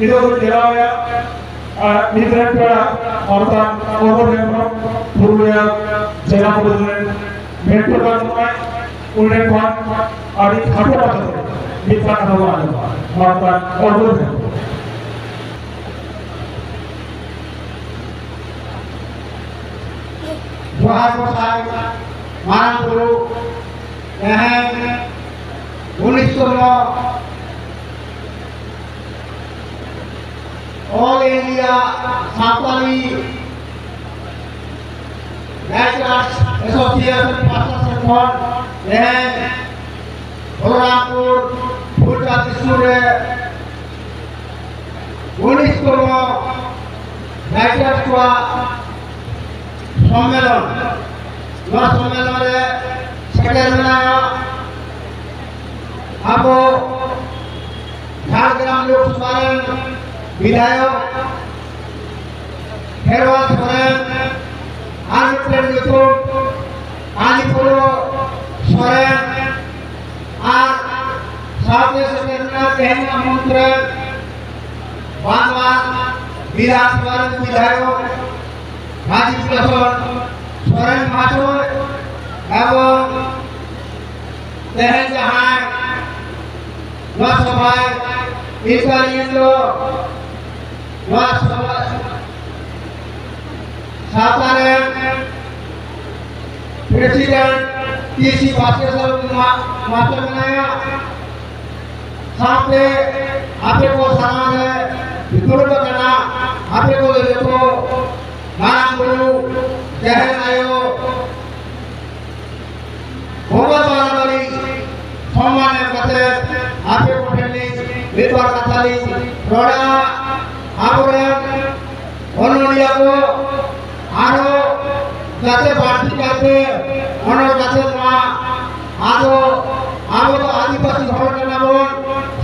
itu jelaya midran pada orang orang Purulia Jaya Presiden Metro Kantor udah kan ada satu apa bisa nama ada mata orang Johar Pasai Marang Guru All India Santali Writers Association Pastor Fund Bhoranpur Bhuta Tisure Unistoro Writers Kwa Sommelon Nwa Sommelon Secretary Abo Jhargram Lok Sabha विधायक हेरवाल Soren आनिपुर YouTube आनिपुर Soren और साथी सदस्य कहना मंत्र बांधवान विधानसभा विधायक गाजीपुर सोरेन माथुर एवं तहन जहां लोकसभा इकाइयों सातारे प्रेसिडेंट टीसी बास्केटबॉल मास्टर बनाया साथ आपे को समान है विपुल करना आपे को देखो नाम गुरु जहन आयो होगा वाली सम्मान करते आपे को ठेली विद्वान कथाली रोड़ा आबोरे ओनोलिया को आरो जाते पार्टी जाते ओनो जाते ना आरो आबो तो आदिवासी घर के नाबोन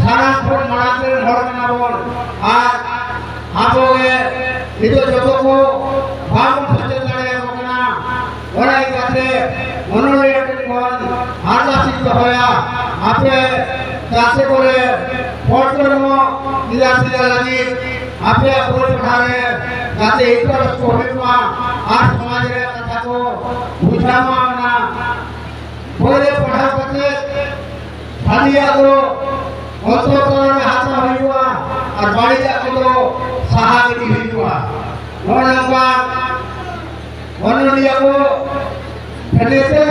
सारा फोन मनाते घर के नाबोन और आबो ये इधर जगह को बाबू सच्चे लड़े होना ओरा जाते ओनोलिया के कौन आदिवासी तो होया आपे जाते कोरे फोटो में निराश लगी आपे बोल पढ़ाने जाते एक बार कोविड में आज समाज रे कथा को बुझा माना बोले पढ़ा करते खालिया को ओतो करने हाथ में हुआ और बाड़ी जाके तो सहायता हुआ और नंबर ओनलिया को फलेते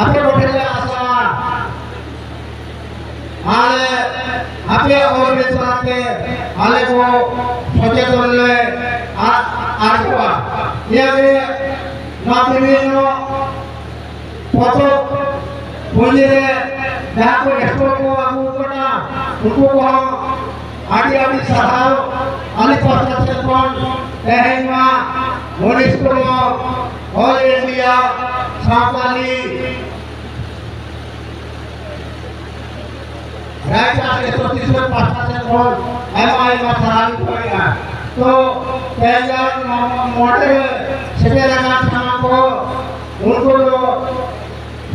आपे बैठे आसान आले आपे और बेचवाते आले को सचेतन ले आरवा ये भी नापीनो फोटो बोलिए जहाँ को एक्सपोर्ट को आगू करना उनको को हम आदि सहाव आले पास से कौन कहना मोनिस्टरो ऑल इंडिया सामाली राइट तो तीसरे पासा से कौन एमआई में सराहनीय होगा तो पहले मॉडल सेक्रेटरी थाना को उनको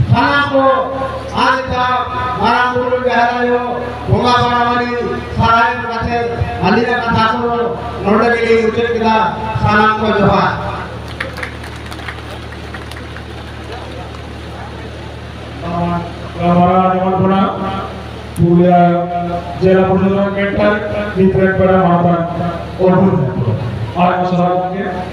थाना को आज का मारापुर गहरायो भोगा बनावाली सराय कथे हल्दीरा कथा को नोडल के लिए उचित किला सलाम को जोहार हमारा जवान बना पूरा जिला परिषद मेंटल मित्र बड़ा माता और आज मसला के